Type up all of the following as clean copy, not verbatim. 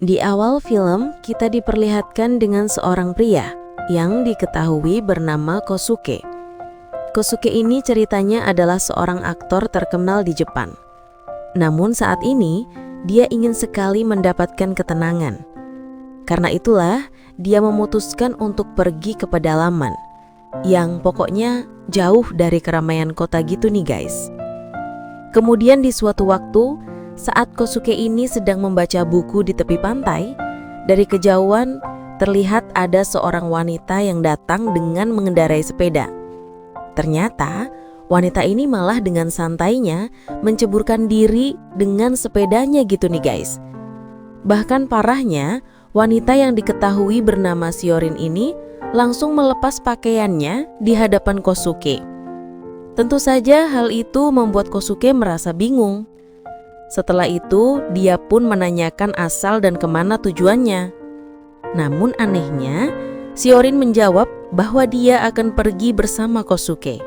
Di awal film, kita diperlihatkan dengan seorang pria yang diketahui bernama Kosuke. Kosuke ini ceritanya adalah seorang aktor terkenal di Jepang. Namun saat ini, dia ingin sekali mendapatkan ketenangan. Karena itulah, dia memutuskan untuk pergi ke pedalaman, yang pokoknya jauh dari keramaian kota gitu nih guys. Kemudian di suatu waktu, saat Kosuke ini sedang membaca buku di tepi pantai, dari kejauhan terlihat ada seorang wanita yang datang dengan mengendarai sepeda. Ternyata wanita ini malah dengan santainya menceburkan diri dengan sepedanya gitu nih guys. Bahkan parahnya, wanita yang diketahui bernama Shiorin ini langsung melepas pakaiannya di hadapan Kosuke. Tentu saja hal itu membuat Kosuke merasa bingung. Setelah itu, dia pun menanyakan asal dan kemana tujuannya. Namun anehnya, Shiorin menjawab bahwa dia akan pergi bersama Kosuke.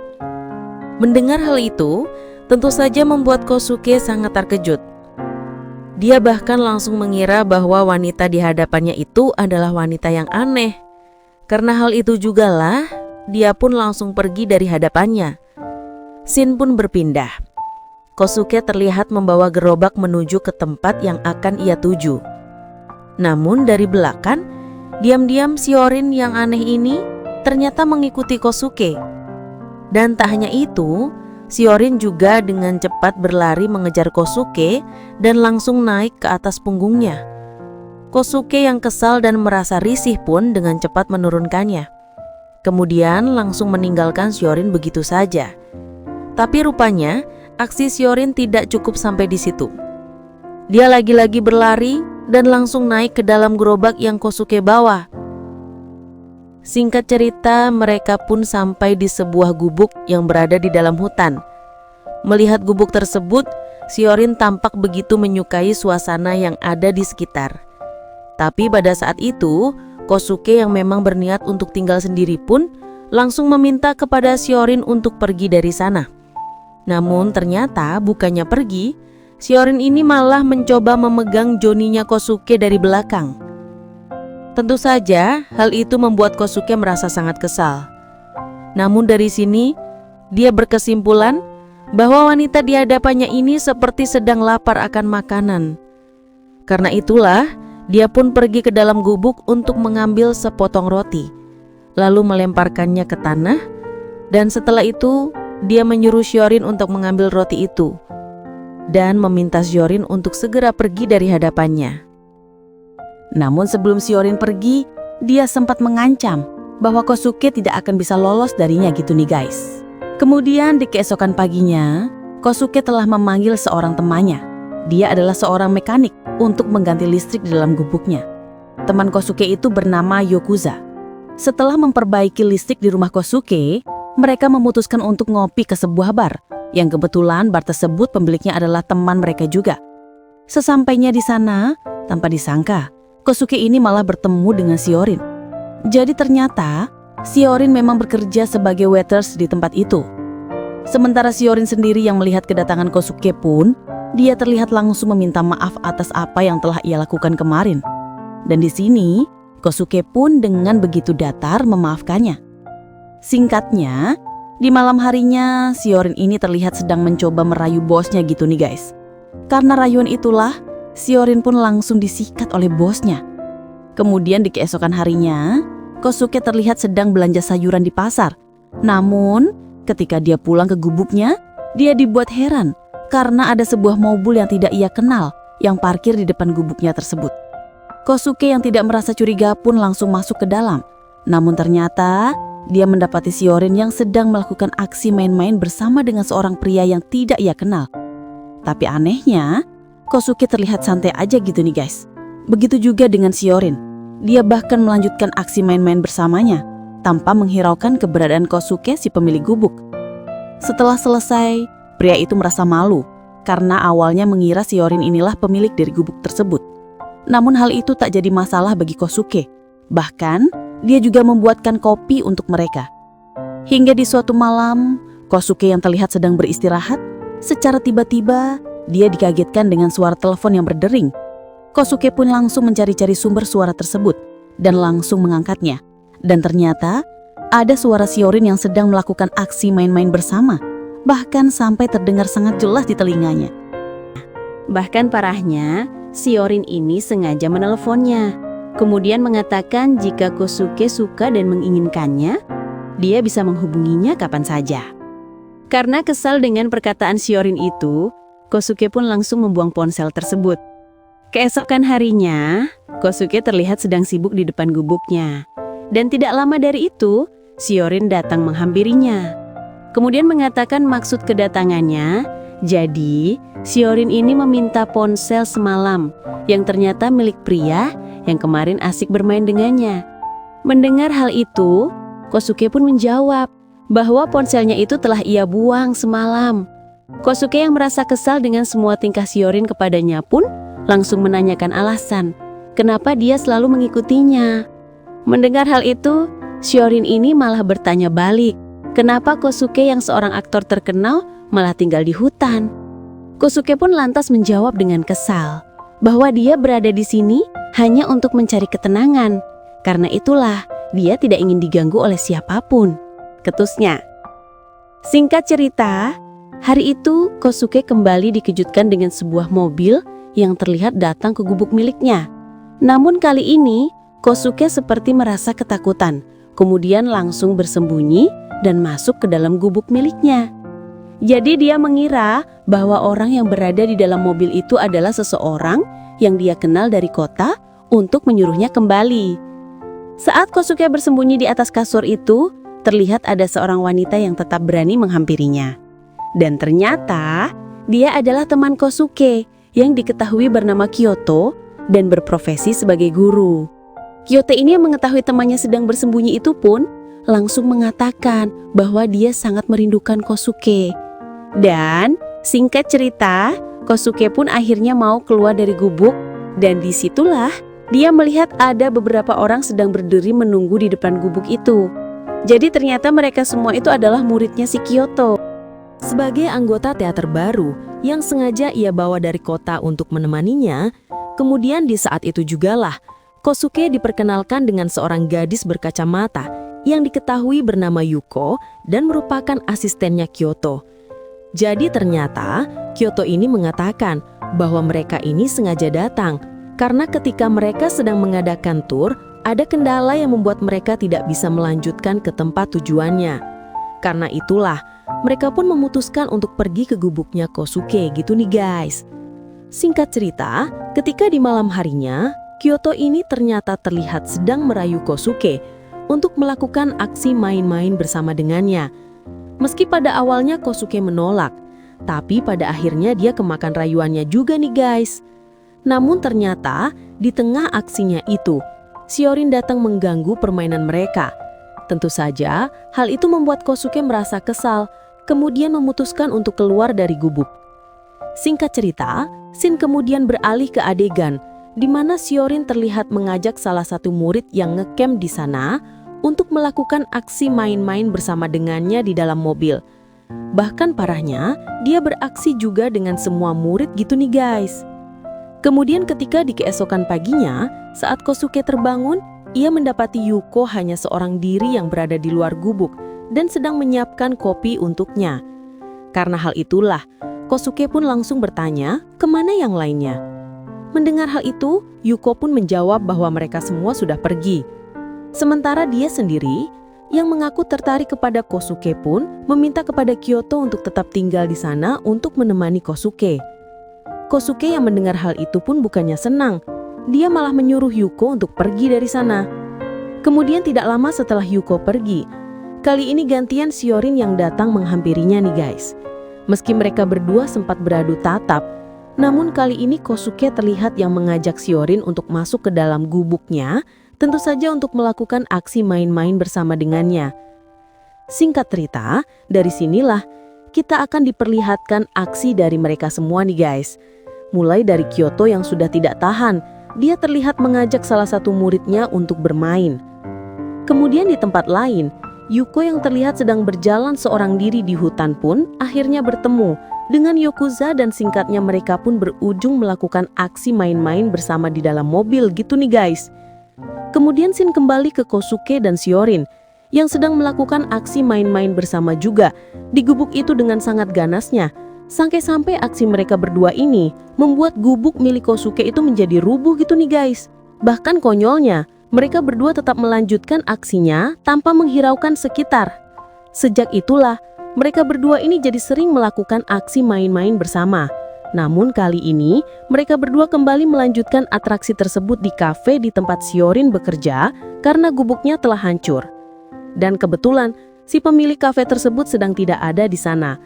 Mendengar hal itu, tentu saja membuat Kosuke sangat terkejut. Dia bahkan langsung mengira bahwa wanita di hadapannya itu adalah wanita yang aneh. Karena hal itu jugalah, dia pun langsung pergi dari hadapannya. Scene pun berpindah. Kosuke terlihat membawa gerobak menuju ke tempat yang akan ia tuju. Namun dari belakang, diam-diam Shiorin yang aneh ini ternyata mengikuti Kosuke. Dan tak hanya itu, Shiorin juga dengan cepat berlari mengejar Kosuke dan langsung naik ke atas punggungnya. Kosuke yang kesal dan merasa risih pun dengan cepat menurunkannya. Kemudian langsung meninggalkan Shiorin begitu saja. Tapi rupanya aksi Shiorin tidak cukup sampai di situ. Dia lagi-lagi berlari dan langsung naik ke dalam gerobak yang Kosuke bawa. Singkat cerita, mereka pun sampai di sebuah gubuk yang berada di dalam hutan. Melihat gubuk tersebut, Shiorin tampak begitu menyukai suasana yang ada di sekitar. Tapi pada saat itu, Kosuke yang memang berniat untuk tinggal sendiri pun langsung meminta kepada Shiorin untuk pergi dari sana. Namun ternyata bukannya pergi, Shiorin ini malah mencoba memegang joninya Kosuke dari belakang. Tentu saja hal itu membuat Kosuke merasa sangat kesal. Namun dari sini dia berkesimpulan bahwa wanita di hadapannya ini seperti sedang lapar akan makanan. Karena itulah dia pun pergi ke dalam gubuk untuk mengambil sepotong roti, lalu melemparkannya ke tanah, dan setelah itu dia menyuruh Shiorin untuk mengambil roti itu dan meminta Shiorin untuk segera pergi dari hadapannya. Namun sebelum Shiorin pergi, dia sempat mengancam bahwa Kosuke tidak akan bisa lolos darinya gitu nih guys. Kemudian di keesokan paginya, Kosuke telah memanggil seorang temannya. Dia adalah seorang mekanik untuk mengganti listrik di dalam gubuknya. Teman Kosuke itu bernama Yokuza. Setelah memperbaiki listrik di rumah Kosuke, mereka memutuskan untuk ngopi ke sebuah bar, yang kebetulan bar tersebut pemiliknya adalah teman mereka juga. Sesampainya di sana, tanpa disangka, Kosuke ini malah bertemu dengan Shiorin. Jadi ternyata, Shiorin memang bekerja sebagai waiters di tempat itu. Sementara Shiorin sendiri yang melihat kedatangan Kosuke pun, dia terlihat langsung meminta maaf atas apa yang telah ia lakukan kemarin. Dan di sini, Kosuke pun dengan begitu datar memaafkannya. Singkatnya, di malam harinya Shiorin ini terlihat sedang mencoba merayu bosnya gitu nih guys. Karena rayuan itulah, Shiorin pun langsung disikat oleh bosnya. Kemudian di keesokan harinya, Kosuke terlihat sedang belanja sayuran di pasar. Namun, ketika dia pulang ke gubuknya, dia dibuat heran karena ada sebuah mobil yang tidak ia kenal yang parkir di depan gubuknya tersebut. Kosuke yang tidak merasa curiga pun langsung masuk ke dalam. Namun ternyata dia mendapati Shiorin yang sedang melakukan aksi main-main bersama dengan seorang pria yang tidak ia kenal. Tapi anehnya, Kosuke terlihat santai aja gitu nih guys. Begitu juga dengan Shiorin. Dia bahkan melanjutkan aksi main-main bersamanya tanpa menghiraukan keberadaan Kosuke si pemilik gubuk. Setelah selesai, pria itu merasa malu karena awalnya mengira Shiorin inilah pemilik dari gubuk tersebut. Namun hal itu tak jadi masalah bagi Kosuke. Bahkan dia juga membuatkan kopi untuk mereka. Hingga di suatu malam, Kosuke yang terlihat sedang beristirahat, secara tiba-tiba dia dikagetkan dengan suara telepon yang berdering. Kosuke pun langsung mencari-cari sumber suara tersebut dan langsung mengangkatnya. Dan ternyata ada suara Shiorin yang sedang melakukan aksi main-main bersama, bahkan sampai terdengar sangat jelas di telinganya. Bahkan parahnya, Shiorin ini sengaja meneleponnya. Kemudian mengatakan jika Kosuke suka dan menginginkannya, dia bisa menghubunginya kapan saja. Karena kesal dengan perkataan Shiorin itu, Kosuke pun langsung membuang ponsel tersebut. Keesokan harinya, Kosuke terlihat sedang sibuk di depan gubuknya. Dan tidak lama dari itu, Shiorin datang menghampirinya. Kemudian mengatakan maksud kedatangannya, jadi Shiorin ini meminta ponsel semalam yang ternyata milik pria yang kemarin asik bermain dengannya. Mendengar hal itu, Kosuke pun menjawab bahwa ponselnya itu telah ia buang semalam. Kosuke yang merasa kesal dengan semua tingkah Shiorin kepadanya pun langsung menanyakan alasan kenapa dia selalu mengikutinya. Mendengar hal itu, Shiorin ini malah bertanya balik, kenapa Kosuke yang seorang aktor terkenal malah tinggal di hutan. Kosuke pun lantas menjawab dengan kesal bahwa dia berada di sini hanya untuk mencari ketenangan. Karena itulah dia tidak ingin diganggu oleh siapapun, ketusnya. Singkat cerita, hari itu Kosuke kembali dikejutkan dengan sebuah mobil yang terlihat datang ke gubuk miliknya. Namun kali ini Kosuke seperti merasa ketakutan, kemudian langsung bersembunyi dan masuk ke dalam gubuk miliknya. Jadi dia mengira bahwa orang yang berada di dalam mobil itu adalah seseorang yang dia kenal dari kota untuk menyuruhnya kembali. Saat Kosuke bersembunyi di atas kasur itu, terlihat ada seorang wanita yang tetap berani menghampirinya. Dan ternyata dia adalah teman Kosuke yang diketahui bernama Kyoto dan berprofesi sebagai guru. Kyoto ini yang mengetahui temannya sedang bersembunyi itu pun langsung mengatakan bahwa dia sangat merindukan Kosuke. Dan singkat cerita, Kosuke pun akhirnya mau keluar dari gubuk dan disitulah dia melihat ada beberapa orang sedang berdiri menunggu di depan gubuk itu. Jadi ternyata mereka semua itu adalah muridnya si Kyoto. Sebagai anggota teater baru yang sengaja ia bawa dari kota untuk menemaninya, kemudian di saat itu jugalah Kosuke diperkenalkan dengan seorang gadis berkacamata yang diketahui bernama Yuko dan merupakan asistennya Kyoto. Jadi ternyata Kyoto ini mengatakan bahwa mereka ini sengaja datang karena ketika mereka sedang mengadakan tur, ada kendala yang membuat mereka tidak bisa melanjutkan ke tempat tujuannya. Karena itulah, mereka pun memutuskan untuk pergi ke gubuknya Kosuke gitu nih guys. Singkat cerita, ketika di malam harinya, Kyoto ini ternyata terlihat sedang merayu Kosuke untuk melakukan aksi main-main bersama dengannya. Meski pada awalnya Kosuke menolak, tapi pada akhirnya dia kemakan rayuannya juga nih guys. Namun ternyata di tengah aksinya itu, Shiorin datang mengganggu permainan mereka. Tentu saja, hal itu membuat Kosuke merasa kesal, kemudian memutuskan untuk keluar dari gubuk. Singkat cerita, scene kemudian beralih ke adegan di mana Shiorin terlihat mengajak salah satu murid yang ngecamp di sana untuk melakukan aksi main-main bersama dengannya di dalam mobil. Bahkan parahnya, dia beraksi juga dengan semua murid gitu nih guys. Kemudian ketika di keesokan paginya, saat Kosuke terbangun, ia mendapati Yuko hanya seorang diri yang berada di luar gubuk dan sedang menyiapkan kopi untuknya. Karena hal itulah, Kosuke pun langsung bertanya, kemana yang lainnya? Mendengar hal itu, Yuko pun menjawab bahwa mereka semua sudah pergi. Sementara dia sendiri, yang mengaku tertarik kepada Kosuke pun meminta kepada Kyoto untuk tetap tinggal di sana untuk menemani Kosuke. Kosuke yang mendengar hal itu pun bukannya senang. Dia malah menyuruh Yuko untuk pergi dari sana. Kemudian tidak lama setelah Yuko pergi, kali ini gantian Shiorin yang datang menghampirinya nih guys. Meski mereka berdua sempat beradu tatap, namun kali ini Kosuke terlihat yang mengajak Shiorin untuk masuk ke dalam gubuknya, tentu saja untuk melakukan aksi main-main bersama dengannya. Singkat cerita, dari sinilah kita akan diperlihatkan aksi dari mereka semua nih guys. Mulai dari Kyoto yang sudah tidak tahan, dia terlihat mengajak salah satu muridnya untuk bermain. Kemudian di tempat lain, Yuko yang terlihat sedang berjalan seorang diri di hutan pun akhirnya bertemu dengan Yokuza dan singkatnya mereka pun berujung melakukan aksi main-main bersama di dalam mobil gitu nih guys. Kemudian scene kembali ke Kosuke dan Shiorin yang sedang melakukan aksi main-main bersama juga di gubuk itu dengan sangat ganasnya. Sampai-sampai aksi mereka berdua ini membuat gubuk milik Kosuke itu menjadi rubuh gitu nih guys. Bahkan konyolnya, mereka berdua tetap melanjutkan aksinya tanpa menghiraukan sekitar. Sejak itulah, mereka berdua ini jadi sering melakukan aksi main-main bersama. Namun kali ini, mereka berdua kembali melanjutkan atraksi tersebut di kafe di tempat Shiorin bekerja karena gubuknya telah hancur. Dan kebetulan, si pemilik kafe tersebut sedang tidak ada di sana.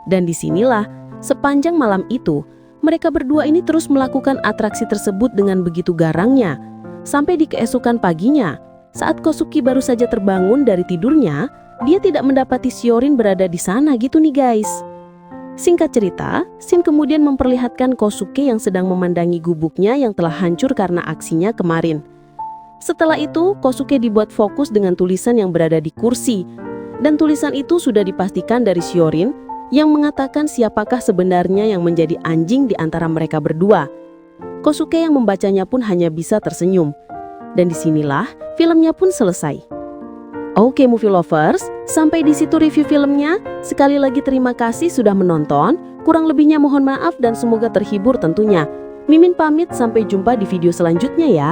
Dan disinilah, sepanjang malam itu, mereka berdua ini terus melakukan atraksi tersebut dengan begitu garangnya. Sampai di keesokan paginya, saat Kosuke baru saja terbangun dari tidurnya, dia tidak mendapati Shiorin berada di sana gitu nih guys. Singkat cerita, scene kemudian memperlihatkan Kosuke yang sedang memandangi gubuknya yang telah hancur karena aksinya kemarin. Setelah itu, Kosuke dibuat fokus dengan tulisan yang berada di kursi. Dan tulisan itu sudah dipastikan dari Shiorin yang mengatakan siapakah sebenarnya yang menjadi anjing di antara mereka berdua. Kosuke yang membacanya pun hanya bisa tersenyum. Dan disinilah filmnya pun selesai. Oke movie lovers, sampai di situ review filmnya. Sekali lagi terima kasih sudah menonton. Kurang lebihnya mohon maaf dan semoga terhibur tentunya. Mimin pamit, sampai jumpa di video selanjutnya ya.